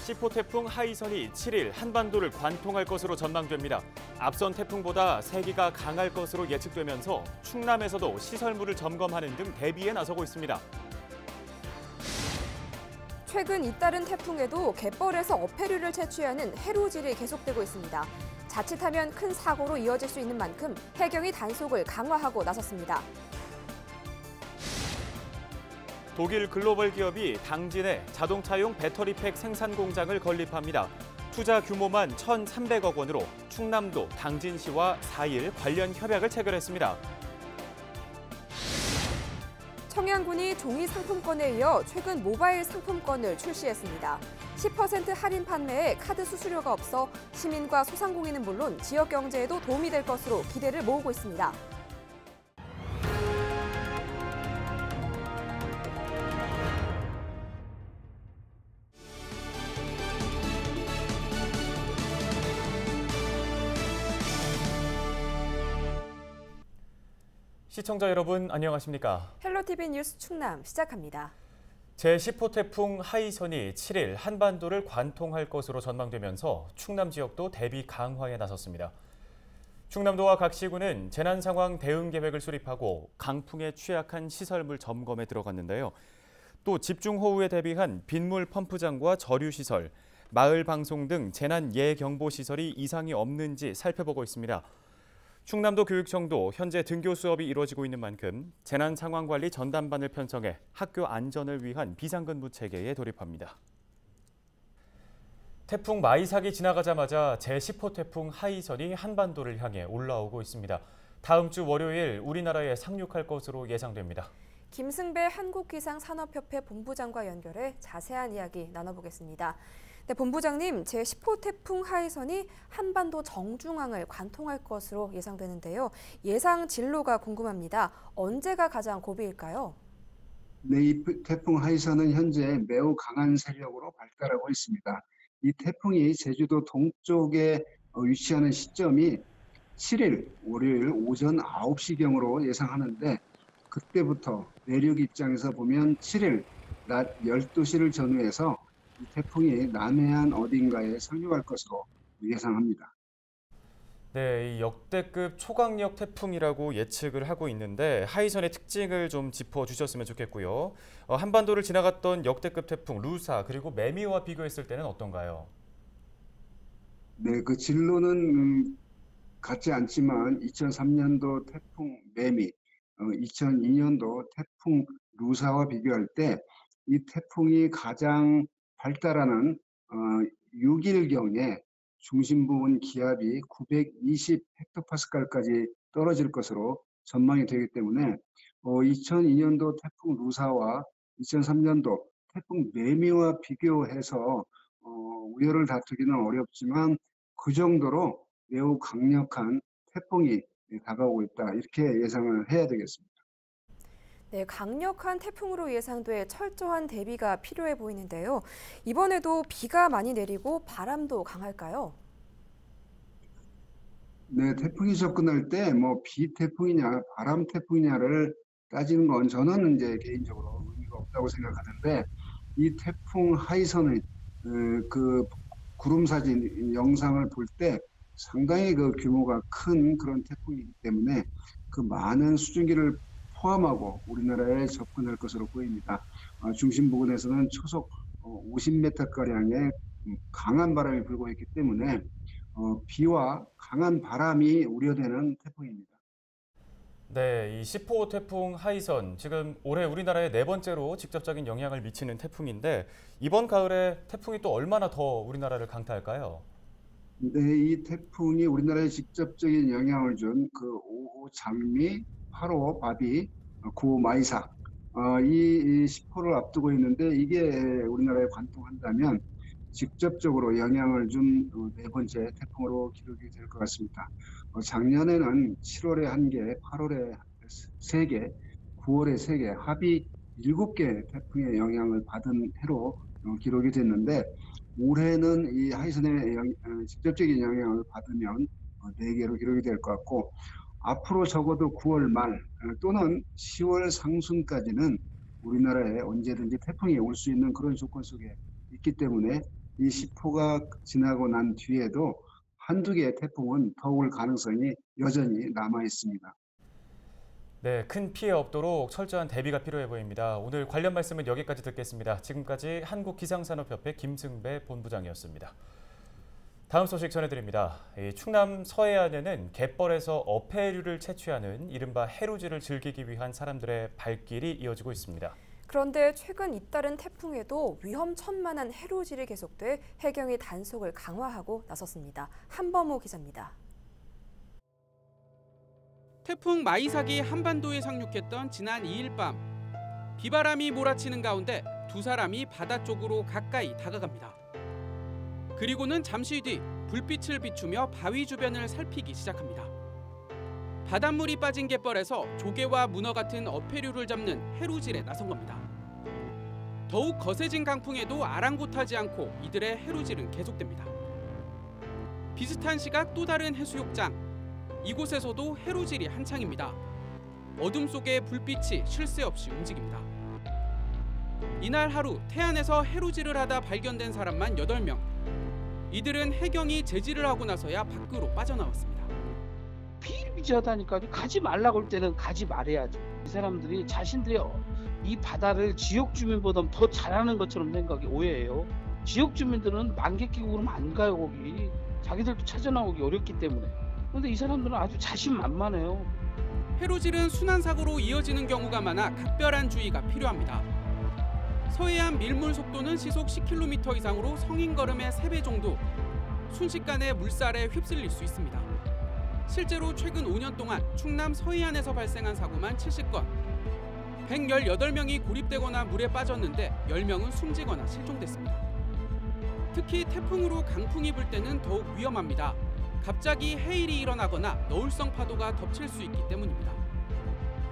시포 태풍 하이선이 7일 한반도를 관통할 것으로 전망됩니다. 앞선 태풍보다 세기가 강할 것으로 예측되면서 충남에서도 시설물을 점검하는 등 대비에 나서고 있습니다. 최근 잇따른 태풍에도 갯벌에서 어패류를 채취하는 해로질이 계속되고 있습니다. 자칫하면 큰 사고로 이어질 수 있는 만큼 해경이 단속을 강화하고 나섰습니다. 독일 글로벌 기업이 당진에 자동차용 배터리팩 생산 공장을 건립합니다. 투자 규모만 1,300억 원으로 충남도 당진시와 4일 관련 협약을 체결했습니다. 청양군이 종이 상품권에 이어 최근 모바일 상품권을 출시했습니다. 10% 할인 판매에 카드 수수료가 없어 시민과 소상공인은 물론 지역 경제에도 도움이 될 것으로 기대를 모으고 있습니다. 시청자 여러분 안녕하십니까? 헬로티비 뉴스 충남 시작합니다. 제10호 태풍 하이선이 7일 한반도를 관통할 것으로 전망되면서 충남 지역도 대비 강화에 나섰습니다. 충남도와 각 시군은 재난 상황 대응 계획을 수립하고 강풍에 취약한 시설물 점검에 들어갔는데요. 또 집중호우에 대비한 빗물 펌프장과 저류시설, 마을 방송 등 재난 예경보 시설이 이상이 없는지 살펴보고 있습니다. 충남도 교육청도 현재 등교 수업이 이루어지고 있는 만큼 재난 상황 관리 전담반을 편성해 학교 안전을 위한 비상근무 체계에 돌입합니다. 태풍 마이삭이 지나가자마자 제10호 태풍 하이선이 한반도를 향해 올라오고 있습니다. 다음 주 월요일 우리나라에 상륙할 것으로 예상됩니다. 김승배 한국기상산업협회 본부장과 연결해 자세한 이야기 나눠보겠습니다. 네, 본부장님, 제10호 태풍 하이선이 한반도 정중앙을 관통할 것으로 예상되는데요. 예상 진로가 궁금합니다. 언제가 가장 고비일까요? 네, 이 태풍 하이선은 현재 매우 강한 세력으로 발달하고 있습니다. 이 태풍이 제주도 동쪽에 위치하는 시점이 7일 월요일 오전 9시경으로 예상하는데 그때부터 내륙 입장에서 보면 7일 낮 12시를 전후해서 이 태풍이 남해안 어딘가에 상륙할 것으로 예상합니다. 네, 이 역대급 초강력 태풍이라고 예측을 하고 있는데 하이선의 특징을 좀 짚어주셨으면 좋겠고요. 한반도를 지나갔던 역대급 태풍 루사 그리고 매미와 비교했을 때는 어떤가요? 네, 그 진로는 같지 않지만 2003년도 태풍 매미, 2002년도 태풍 루사와 비교할 때 이 태풍이 가장 발달하는 6일경에 중심 부분 기압이 920 헥토파스칼까지 떨어질 것으로 전망이 되기 때문에 2002년도 태풍 루사와 2003년도 태풍 매미와 비교해서 우열을 다투기는 어렵지만 그 정도로 매우 강력한 태풍이 다가오고 있다. 이렇게 예상을 해야 되겠습니다. 네, 강력한 태풍으로 예상돼 철저한 대비가 필요해 보이는데요. 이번에도 비가 많이 내리고 바람도 강할까요? 네, 태풍이 접근할 때 뭐 비태풍이냐 바람 태풍이냐를 따지는 건 저는 이제 개인적으로 의미가 없다고 생각하는데 이 태풍 하이선의 그 구름 사진 영상을 볼 때 상당히 그 규모가 큰 그런 태풍이기 때문에 그 많은 수증기를 포함하고 우리나라에 접근할 것으로 보입니다. 중심 부근에서는 초속 50m가량의 강한 바람이 불고 있기 때문에 비와 강한 바람이 우려되는 태풍입니다. 네, 이 10호 태풍 하이선 지금 올해 우리나라에 네 번째로 직접적인 영향을 미치는 태풍인데 이번 가을에 태풍이 또 얼마나 더 우리나라를 강타할까요? 네, 이 태풍이 우리나라에 직접적인 영향을 준 그 5호 장미, 8호 바비, 9호 마이삭 이 10호를 앞두고 있는데 이게 우리나라에 관통한다면 직접적으로 영향을 준 네 번째 태풍으로 기록이 될 것 같습니다. 작년에는 7월에 1개, 8월에 3개, 9월에 3개, 합이 7개 태풍의 영향을 받은 해로 기록이 됐는데 올해는 이 하이선의 직접적인 영향을 받으면 4개로 기록이 될 것 같고 앞으로 적어도 9월 말 또는 10월 상순까지는 우리나라에 언제든지 태풍이 올 수 있는 그런 조건 속에 있기 때문에 이 10호가 지나고 난 뒤에도 한두 개의 태풍은 더 올 가능성이 여전히 남아 있습니다. 네, 큰 피해 없도록 철저한 대비가 필요해 보입니다. 오늘 관련 말씀은 여기까지 듣겠습니다. 지금까지 한국기상산업협회 김승배 본부장이었습니다. 다음 소식 전해드립니다. 충남 서해안에는 갯벌에서 어패류를 채취하는 이른바 해루질을 즐기기 위한 사람들의 발길이 이어지고 있습니다. 그런데 최근 잇따른 태풍에도 위험천만한 해루질이 계속돼 해경이 단속을 강화하고 나섰습니다. 한범호 기자입니다. 태풍 마이삭이 한반도에 상륙했던 지난 2일 밤, 비바람이 몰아치는 가운데 두 사람이 바다 쪽으로 가까이 다가갑니다. 그리고는 잠시 뒤 불빛을 비추며 바위 주변을 살피기 시작합니다. 바닷물이 빠진 갯벌에서 조개와 문어 같은 어패류를 잡는 해루질에 나선 겁니다. 더욱 거세진 강풍에도 아랑곳하지 않고 이들의 해루질은 계속됩니다. 비슷한 시각 또 다른 해수욕장. 이곳에서도 해루질이 한창입니다. 어둠 속에 불빛이 쉴 새 없이 움직입니다. 이날 하루 태안에서 해루질을 하다 발견된 사람만 8명. 이들은 해경이 제지를 하고 나서야 밖으로 빠져나왔습니다. 비일비재하다니까 가지 말라고 할 때는 가지 말아야죠. 이 사람들이 자신들이 이 바다를 지역 주민보다 더 잘하는 것처럼 생각이 오해예요. 지역 주민들은 만개 끼고 그러면 안 가요 거기. 자기들도 찾아 나오기 어렵기 때문에. 그런데 이 사람들은 아주 자신만만해요. 해루질은 순환사고로 이어지는 경우가 많아 각별한 주의가 필요합니다. 서해안 밀물 속도는 시속 10km 이상으로 성인 걸음의 3배 정도. 순식간에 물살에 휩쓸릴 수 있습니다. 실제로 최근 5년 동안 충남 서해안에서 발생한 사고만 70건. 118명이 고립되거나 물에 빠졌는데 10명은 숨지거나 실종됐습니다. 특히 태풍으로 강풍이 불 때는 더욱 위험합니다. 갑자기 해일이 일어나거나 너울성 파도가 덮칠 수 있기 때문입니다.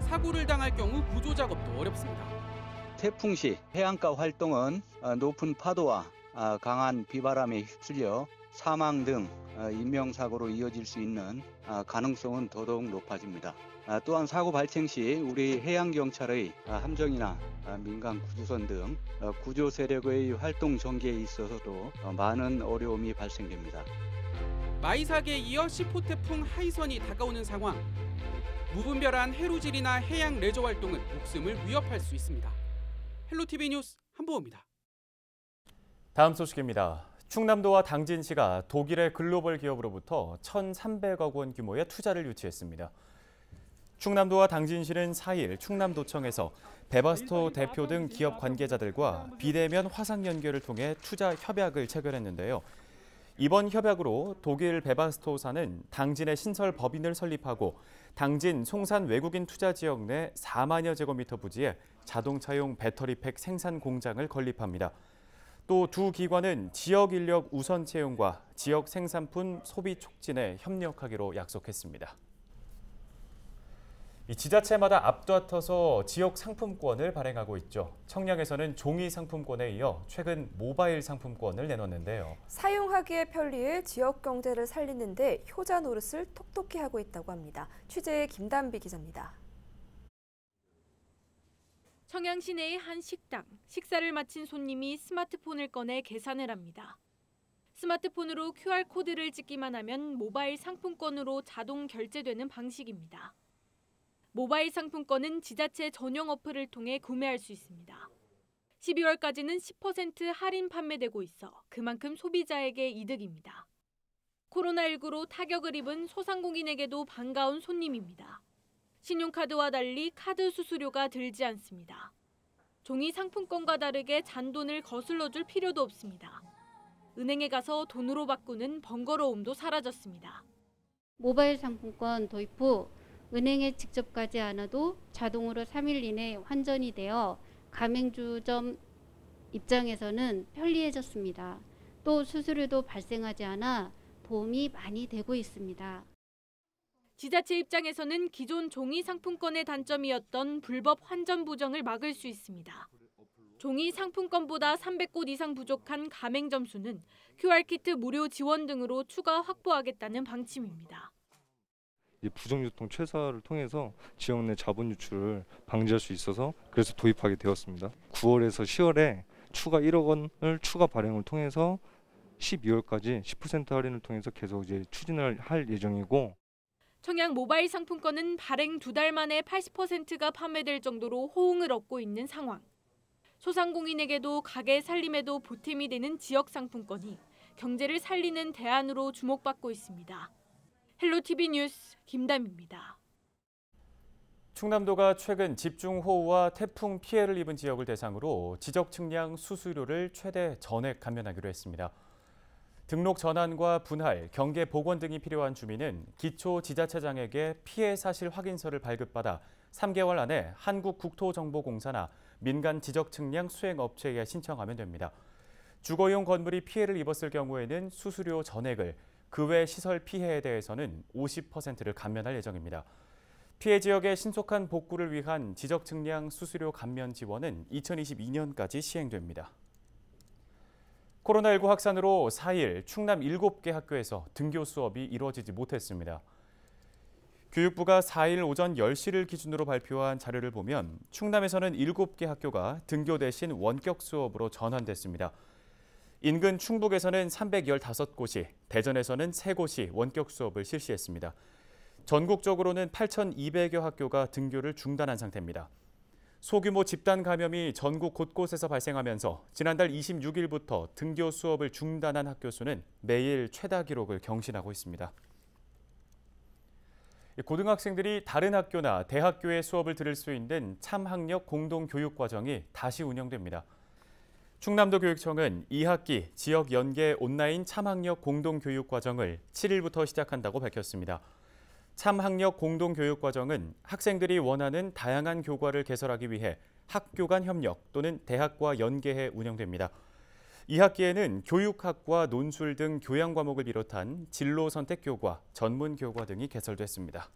사고를 당할 경우 구조 작업도 어렵습니다. 태풍 시 해안가 활동은 높은 파도와 강한 비바람에 휩쓸려 사망 등 인명사고로 이어질 수 있는 가능성은 더더욱 높아집니다. 또한 사고 발생 시 우리 해양경찰의 함정이나 민간 구조선 등 구조 세력의 활동 전개에 있어서도 많은 어려움이 발생됩니다. 마이삭에 이어 10호 태풍 하이선이 다가오는 상황. 무분별한 해루질이나 해양 레저 활동은 목숨을 위협할 수 있습니다. 헬로티비 뉴스 한보호입니다. 다음 소식입니다. 충남도와 당진시가 독일의 글로벌 기업으로부터 1,300억 원 규모의 투자를 유치했습니다. 충남도와 당진시는 4일 충남도청에서 베바스토 대표 등 기업 관계자들과 비대면 화상 연결을 통해 투자 협약을 체결했는데요. 이번 협약으로 독일 베바스토사는 당진의 신설 법인을 설립하고 당진 송산 외국인 투자 지역 내 4만여 제곱미터 부지에 자동차용 배터리팩 생산 공장을 건립합니다. 또 두 기관은 지역 인력 우선 채용과 지역 생산품 소비 촉진에 협력하기로 약속했습니다. 이 지자체마다 앞다퉈서 지역 상품권을 발행하고 있죠. 청량에서는 종이 상품권에 이어 최근 모바일 상품권을 내놓는데요. 사용하기에 편리해 지역 경제를 살리는 데 효자 노릇을 톡톡히 하고 있다고 합니다. 취재의 김단비 기자입니다. 청양 시내의 한 식당. 식사를 마친 손님이 스마트폰을 꺼내 계산을 합니다. 스마트폰으로 QR코드를 찍기만 하면 모바일 상품권으로 자동 결제되는 방식입니다. 모바일 상품권은 지자체 전용 어플을 통해 구매할 수 있습니다. 12월까지는 10% 할인 판매되고 있어 그만큼 소비자에게 이득입니다. 코로나19로 타격을 입은 소상공인에게도 반가운 손님입니다. 신용카드와 달리 카드 수수료가 들지 않습니다. 종이 상품권과 다르게 잔돈을 거슬러 줄 필요도 없습니다. 은행에 가서 돈으로 바꾸는 번거로움도 사라졌습니다. 모바일 상품권 도입 후 은행에 직접 가지 않아도 자동으로 3일 이내 환전이 되어 가맹주점 입장에서는 편리해졌습니다. 또 수수료도 발생하지 않아 도움이 많이 되고 있습니다. 지자체 입장에서는 기존 종이 상품권의 단점이었던 불법 환전 부정을 막을 수 있습니다. 종이 상품권보다 300곳 이상 부족한 가맹점 수는 QR키트 무료 지원 등으로 추가 확보하겠다는 방침입니다. 부정유통 최소화를 통해서 지역 내 자본 유출을 방지할 수 있어서 그래서 도입하게 되었습니다. 9월에서 10월에 추가 1억 원을 추가 발행을 통해서 12월까지 10% 할인을 통해서 계속 이제 추진을 할 예정이고. 청약 모바일 상품권은 발행 2달 만에 80%가 판매될 정도로 호응을 얻고 있는 상황. 소상공인에게도 가게 살림에도 보탬이 되는 지역 상품권이 경제를 살리는 대안으로 주목받고 있습니다. 헬로티비 뉴스 김담입니다. 충남도가 최근 집중호우와 태풍 피해를 입은 지역을 대상으로 지적 측량 수수료를 최대 전액 감면하기로 했습니다. 등록 전환과 분할, 경계 복원 등이 필요한 주민은 기초지자체장에게 피해 사실 확인서를 발급받아 3개월 안에 한국국토정보공사나 민간 지적측량 수행업체에 신청하면 됩니다. 주거용 건물이 피해를 입었을 경우에는 수수료 전액을, 그 외 시설 피해에 대해서는 50%를 감면할 예정입니다. 피해 지역의 신속한 복구를 위한 지적측량 수수료 감면 지원은 2022년까지 시행됩니다. 코로나19 확산으로 4일 충남 7개 학교에서 등교 수업이 이루어지지 못했습니다. 교육부가 4일 오전 10시를 기준으로 발표한 자료를 보면 충남에서는 7개 학교가 등교 대신 원격 수업으로 전환됐습니다. 인근 충북에서는 315곳이, 대전에서는 3곳이 원격 수업을 실시했습니다. 전국적으로는 8,200여 학교가 등교를 중단한 상태입니다. 소규모 집단 감염이 전국 곳곳에서 발생하면서 지난달 26일부터 등교 수업을 중단한 학교 수는 매일 최다 기록을 경신하고 있습니다. 고등학생들이 다른 학교나 대학교의 수업을 들을 수 있는 참학력 공동교육과정이 다시 운영됩니다. 충남도 교육청은 2학기 지역 연계 온라인 참학력 공동교육과정을 7일부터 시작한다고 밝혔습니다. 참학력 공동교육과정은 학생들이 원하는 다양한 교과를 개설하기 위해 학교 간 협력 또는 대학과 연계해 운영됩니다. 2학기에는 교육학과 논술 등 교양 과목을 비롯한 진로 선택 교과, 전문 교과 등이 개설됐습니다.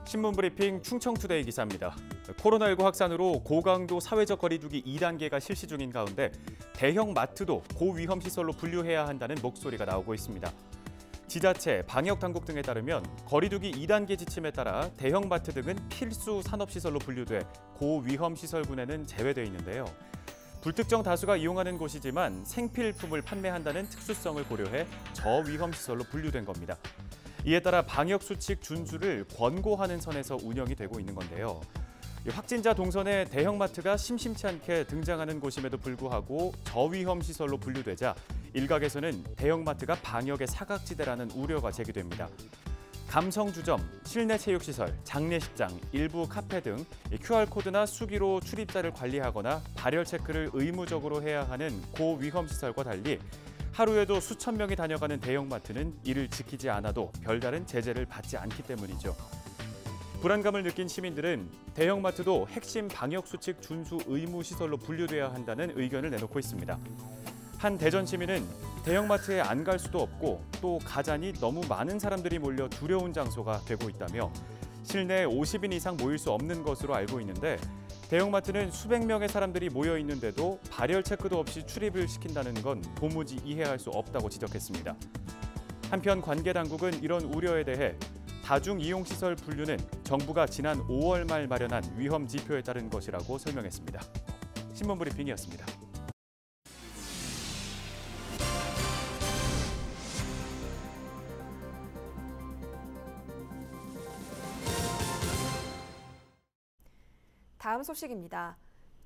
신문브리핑 충청투데이 기사입니다. 코로나19 확산으로 고강도 사회적 거리두기 2단계가 실시 중인 가운데 대형 마트도 고위험시설로 분류해야 한다는 목소리가 나오고 있습니다. 지자체, 방역당국 등에 따르면 거리두기 2단계 지침에 따라 대형 마트 등은 필수 산업시설로 분류돼 고위험시설군에는 제외돼 있는데요. 불특정 다수가 이용하는 곳이지만 생필품을 판매한다는 특수성을 고려해 저위험시설로 분류된 겁니다. 이에 따라 방역수칙 준수를 권고하는 선에서 운영이 되고 있는 건데요. 확진자 동선에 대형마트가 심심치 않게 등장하는 곳임에도 불구하고 저위험시설로 분류되자 일각에서는 대형마트가 방역의 사각지대라는 우려가 제기됩니다. 감성주점, 실내체육시설, 장례식장, 일부 카페 등 QR코드나 수기로 출입자를 관리하거나 발열 체크를 의무적으로 해야 하는 고위험시설과 달리 하루에도 수천 명이 다녀가는 대형마트는 이를 지키지 않아도 별다른 제재를 받지 않기 때문이죠. 불안감을 느낀 시민들은 대형마트도 핵심 방역수칙 준수 의무 시설로 분류돼야 한다는 의견을 내놓고 있습니다. 한 대전 시민은 대형마트에 안 갈 수도 없고 또 가자니 너무 많은 사람들이 몰려 두려운 장소가 되고 있다며 실내에 50인 이상 모일 수 없는 것으로 알고 있는데 대형마트는 수백 명의 사람들이 모여 있는데도 발열 체크도 없이 출입을 시킨다는 건 도무지 이해할 수 없다고 지적했습니다. 한편 관계 당국은 이런 우려에 대해 다중이용시설 분류는 정부가 지난 5월 말 마련한 위험 지표에 따른 것이라고 설명했습니다. 신문브리핑이었습니다. 다음 소식입니다.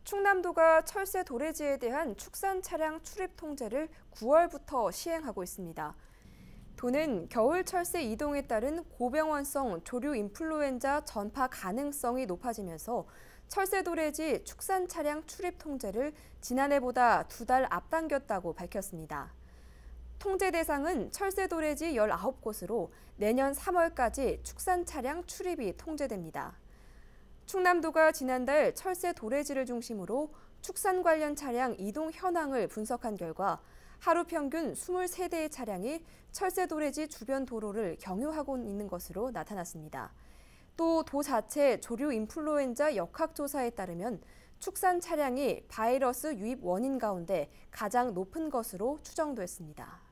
충남도가 철새 도래지에 대한 축산 차량 출입 통제를 9월부터 시행하고 있습니다. 도는 겨울 철새 이동에 따른 고병원성 조류 인플루엔자 전파 가능성이 높아지면서 철새 도래지 축산 차량 출입 통제를 지난해보다 2달 앞당겼다고 밝혔습니다. 통제 대상은 철새 도래지 19곳으로 내년 3월까지 축산 차량 출입이 통제됩니다. 충남도가 지난달 철새 도래지를 중심으로 축산 관련 차량 이동 현황을 분석한 결과 하루 평균 23대의 차량이 철새 도래지 주변 도로를 경유하고 있는 것으로 나타났습니다. 또 도 자체 조류 인플루엔자 역학조사에 따르면 축산 차량이 바이러스 유입 원인 가운데 가장 높은 것으로 추정됐습니다.